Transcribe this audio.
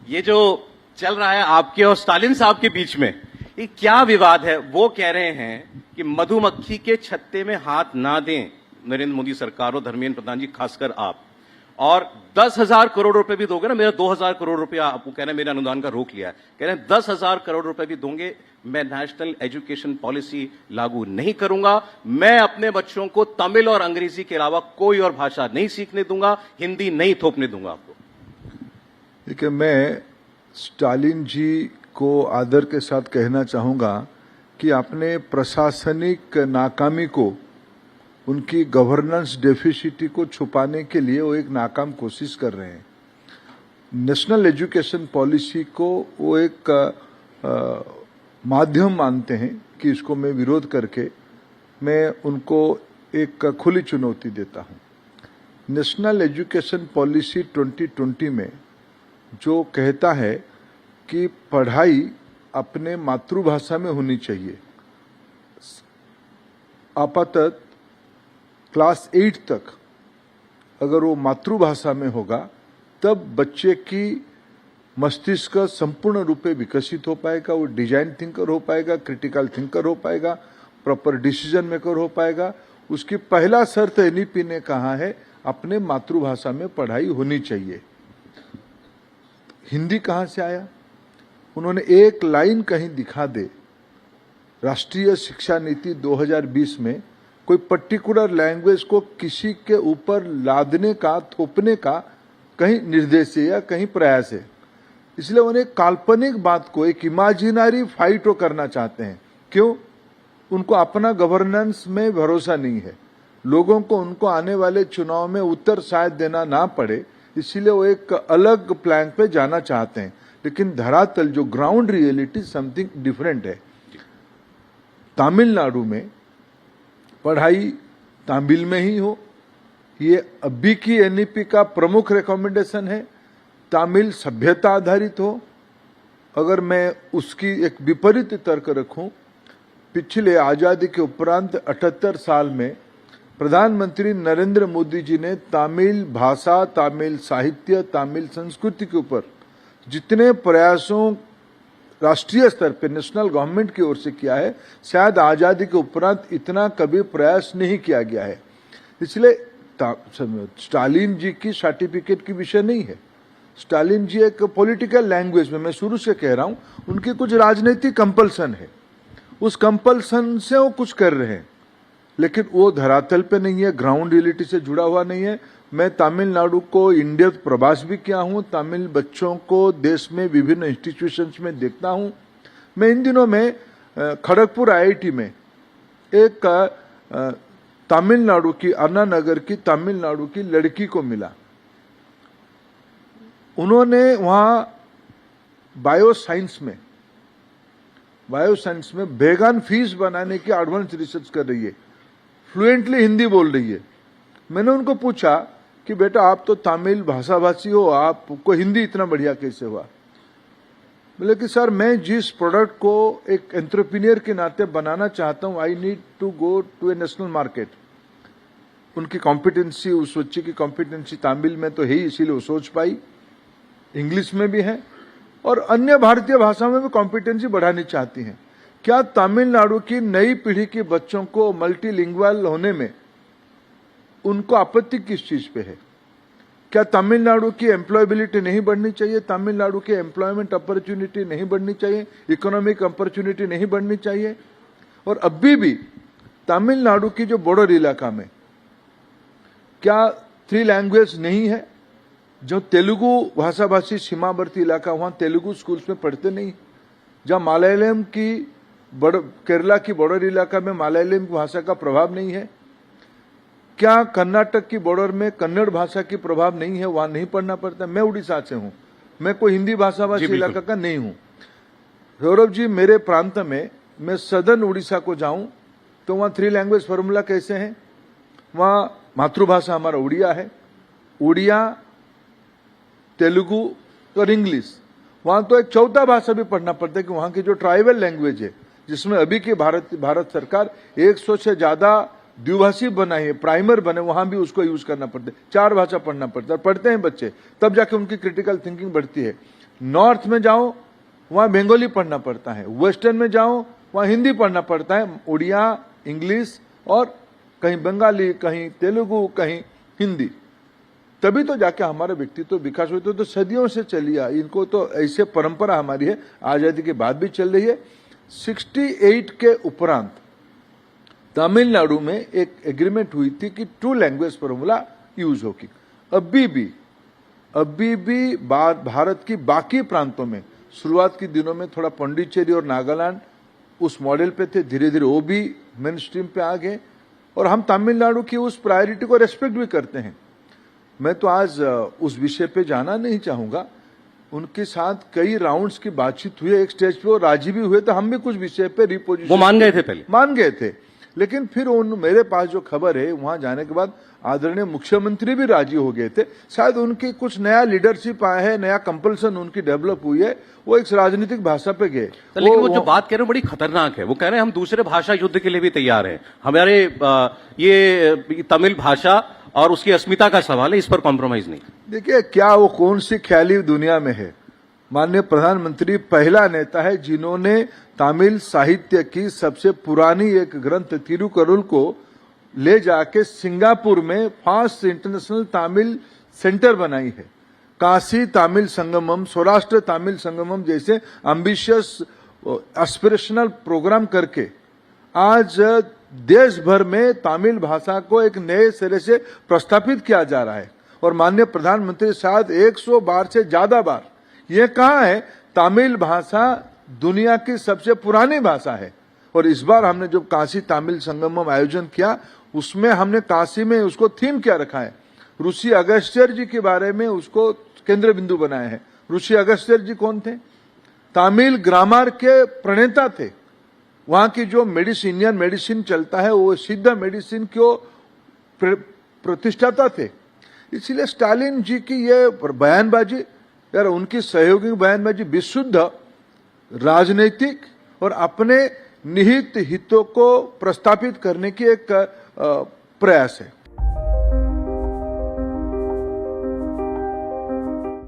ये जो चल रहा है आपके और स्टालिन साहब के बीच में, ये क्या विवाद है? वो कह रहे हैं कि मधुमक्खी के छत्ते में हाथ ना दें नरेंद्र मोदी सरकार और धर्मेंद्र प्रधान जी, खासकर आप। और 10,000 करोड़ रुपए भी दोगे ना, मेरा 2,000 करोड़ रुपया आपको कह रहे हैं मेरे अनुदान का रोक लिया है, कह रहे हैं 10,000 करोड़ रुपए भी दोगे, मैं नेशनल एजुकेशन पॉलिसी लागू नहीं करूंगा, मैं अपने बच्चों को तमिल और अंग्रेजी के अलावा कोई और भाषा नहीं सीखने दूंगा, हिंदी नहीं थोपने दूंगा आपको। देखिए, मैं स्टालिन जी को आदर के साथ कहना चाहूंगा कि अपने प्रशासनिक नाकामी को, उनकी गवर्नेंस डेफिसिटी को छुपाने के लिए वो एक नाकाम कोशिश कर रहे हैं। नेशनल एजुकेशन पॉलिसी को वो एक माध्यम मानते हैं कि इसको मैं विरोध करके मैं उनको एक खुली चुनौती देता हूं। नेशनल एजुकेशन पॉलिसी 2020 में जो कहता है कि पढ़ाई अपने मातृभाषा में होनी चाहिए, आपातत क्लास 8 तक अगर वो मातृभाषा में होगा तब बच्चे की मस्तिष्क संपूर्ण रूप से विकसित हो पाएगा, वो डिजाइन थिंकर हो पाएगा, क्रिटिकल थिंकर हो पाएगा, प्रॉपर डिसीजन मेकर हो पाएगा। उसकी पहला शर्त एनईपी ने कहा है अपने मातृभाषा में पढ़ाई होनी चाहिए। हिंदी कहां से आया? उन्होंने एक लाइन कहीं दिखा दे राष्ट्रीय शिक्षा नीति 2020 में कोई पर्टिकुलर लैंग्वेज को किसी के ऊपर लादने का, थोपने का कहीं निर्देश है या कहीं प्रयास है। इसलिए उन्हें काल्पनिक बात को, एक इमेजिनरी फाइट वो करना चाहते हैं। क्यों? उनको अपना गवर्नेंस में भरोसा नहीं है, लोगों को उनको आने वाले चुनाव में उत्तर शायद देना ना पड़े, इसीलिए वो एक अलग प्लान पे जाना चाहते हैं। लेकिन धरातल, जो ग्राउंड रियलिटी समथिंग डिफरेंट है। तमिलनाडु में पढ़ाई तमिल में ही हो, ये अभी की एनईपी का प्रमुख रिकमेंडेशन है। तमिल सभ्यता आधारित हो। अगर मैं उसकी एक विपरीत तर्क रखूं, पिछले आजादी के उपरांत 78 साल में प्रधानमंत्री नरेंद्र मोदी जी ने तमिल भाषा, तमिल साहित्य, तमिल संस्कृति के ऊपर जितने प्रयासों राष्ट्रीय स्तर पे नेशनल गवर्नमेंट की ओर से किया है, शायद आजादी के उपरांत इतना कभी प्रयास नहीं किया गया है। इसलिए स्टालिन जी की सर्टिफिकेट की विषय नहीं है। स्टालिन जी एक पॉलिटिकल लैंग्वेज में, मैं शुरू से कह रहा हूं, उनकी कुछ राजनीतिक कंपल्सन है, उस कंपल्सन से वो कुछ कर रहे हैं, लेकिन वो धरातल पे नहीं है, ग्राउंड रियलिटी से जुड़ा हुआ नहीं है। मैं तमिलनाडु को इंडिया प्रवास भी किया हूं, तमिल बच्चों को देश में विभिन्न इंस्टीट्यूशंस में देखता हूं। मैं इन दिनों में खड़गपुर आईआईटी में एक तमिलनाडु की, अन्ना नगर की तमिलनाडु की लड़की को मिला। उन्होंने वहां बायोसाइंस में वेगान फीस बनाने की एडवांस रिसर्च कर रही है, फ्लुएंटली हिंदी बोल रही है। मैंने उनको पूछा कि बेटा आप तो तमिल भाषाभाषी हो, आपको हिंदी इतना बढ़िया कैसे हुआ? बोले कि सर, मैं जिस प्रोडक्ट को एक एंटरप्रेन्योर के नाते बनाना चाहता हूं, I need to go to a national market. उनकी कॉम्पिटेंसी, उस बच्चे की कॉम्पिटेंसी तमिल में तो है ही, इसीलिए वो सोच पाई, इंग्लिश में भी है और अन्य भारतीय भाषा में भी कॉम्पिटेंसी बढ़ानी चाहती हैं। क्या तमिलनाडु की नई पीढ़ी के बच्चों को मल्टीलिंगुअल होने में उनको आपत्ति किस चीज पे है? क्या तमिलनाडु की एम्प्लॉयबिलिटी नहीं बढ़नी चाहिए? तमिलनाडु की एम्प्लॉयमेंट अपॉर्चुनिटी नहीं बढ़नी चाहिए? इकोनॉमिक अपॉर्चुनिटी नहीं बढ़नी चाहिए? और अभी भी तमिलनाडु की जो बॉर्डर इलाका में क्या 3 लैंग्वेज नहीं है? जो तेलुगु भाषाभाषी सीमावर्ती इलाका, वहां तेलुगु स्कूल्स में पढ़ते नहीं। जहां मलयालम की केरला की बॉर्डर इलाका में मलयालम भाषा का प्रभाव नहीं है। क्या कर्नाटक की बॉर्डर में कन्नड़ भाषा की प्रभाव नहीं है, वहां नहीं पढ़ना पड़ता? मैं उड़ीसा से हूं, मैं कोई हिंदी भाषाभाषी इलाका का नहीं हूं। सौरभ जी, मेरे प्रांत में, मैं सदर्न उड़ीसा को जाऊं तो वहां 3 लैंग्वेज फॉर्मूला कैसे है? वहां मातृभाषा हमारा उड़िया है, उड़िया, तेलुगु और इंग्लिश। वहां तो एक चौथा भाषा भी पढ़ना पड़ता है कि वहां की जो ट्राइबल लैंग्वेज है, जिसमें अभी की भारत सरकार 100 से ज्यादा द्विभाषी बनाई है, प्राइमर बने, वहां भी उसको यूज करना पड़ता है। 4 भाषा पढ़ना पड़ता है, पढ़ते हैं बच्चे, तब जाके उनकी क्रिटिकल थिंकिंग बढ़ती है। नॉर्थ में जाओ वहां बंगाली पढ़ना पड़ता है, वेस्टर्न में जाओ वहां हिंदी पढ़ना पड़ता है, उड़िया, इंग्लिश और कहीं बंगाली, कहीं तेलुगु, कहीं हिंदी। तभी तो जाके हमारा व्यक्तित्व विकास हुआ। तो सदियों से चली आई, इनको तो ऐसे परंपरा हमारी है, आजादी के बाद भी चल रही है। 68 के उपरांत तमिलनाडु में एक एग्रीमेंट हुई थी कि 2 लैंग्वेज फॉर्मूला यूज होगी। अभी भी भारत की बाकी प्रांतों में शुरुआत के दिनों में थोड़ा पांडिचेरी और नागालैंड उस मॉडल पे थे, धीरे धीरे वो भी मेन स्ट्रीम पे आ गए और हम तमिलनाडु की उस प्रायोरिटी को रेस्पेक्ट भी करते हैं। मैं तो आज उस विषय पे जाना नहीं चाहूंगा। उनके साथ कई राउंड्स की बातचीत हुई, एक स्टेज पे वो राजी भी हुए, तो हम भी कुछ विषय पे रिपोजिशन वो मान गए थे, पहले मान गए थे। लेकिन फिर मेरे पास जो खबर है, वहां जाने के बाद आदरणीय मुख्यमंत्री भी राजी हो गए थे। शायद उनकी कुछ नया लीडरशिप आया है, नया कंपल्सन उनकी डेवलप हुई है, वो एक राजनीतिक भाषा पे गए। लेकिन वो जो बात कह रहे हैं बड़ी खतरनाक है। वो कह रहे हैं हम दूसरे भाषा युद्ध के लिए भी तैयार हैं, हमारे ये तमिल भाषा और उसकी अस्मिता का सवाल है, इस पर कॉम्प्रोमाइज नहीं। देखिए, क्या वो कौन सी ख्याली दुनिया में है। माननीय प्रधानमंत्री पहला नेता है जिन्होंने तमिल साहित्य की सबसे पुरानी एक ग्रंथ तिरुकुरल को ले जाके सिंगापुर में फर्स्ट इंटरनेशनल तमिल सेंटर बनाई है। काशी तमिल संगमम, सौराष्ट्र तमिल संगमम जैसे एम्बिशियस एस्पिरेशनल प्रोग्राम करके आज देश भर में तमिल भाषा को एक नए सिरे से प्रस्थापित किया जा रहा है। और माननीय प्रधानमंत्री शायद 100 बार से ज्यादा बार ये कहा है तमिल भाषा दुनिया की सबसे पुरानी भाषा है। और इस बार हमने जो काशी तमिल संगमम आयोजन किया, उसमें हमने काशी में उसको थीम क्या रखा है, ऋषि अगस्त्य जी के बारे में उसको केंद्र बिंदु बनाया है। ऋषि अगस्त्य जी कौन थे? तमिल ग्रामर के प्रणेता थे। वहां की जो इंडियन मेडिसिन चलता है, वो सिद्ध मेडिसिन को प्रतिष्ठाता थे। इसलिए स्टालिन जी की ये बयानबाजी, यार उनकी सहयोगी बयानबाजी विशुद्ध राजनीतिक और अपने निहित हितों को प्रस्तापित करने की एक प्रयास है।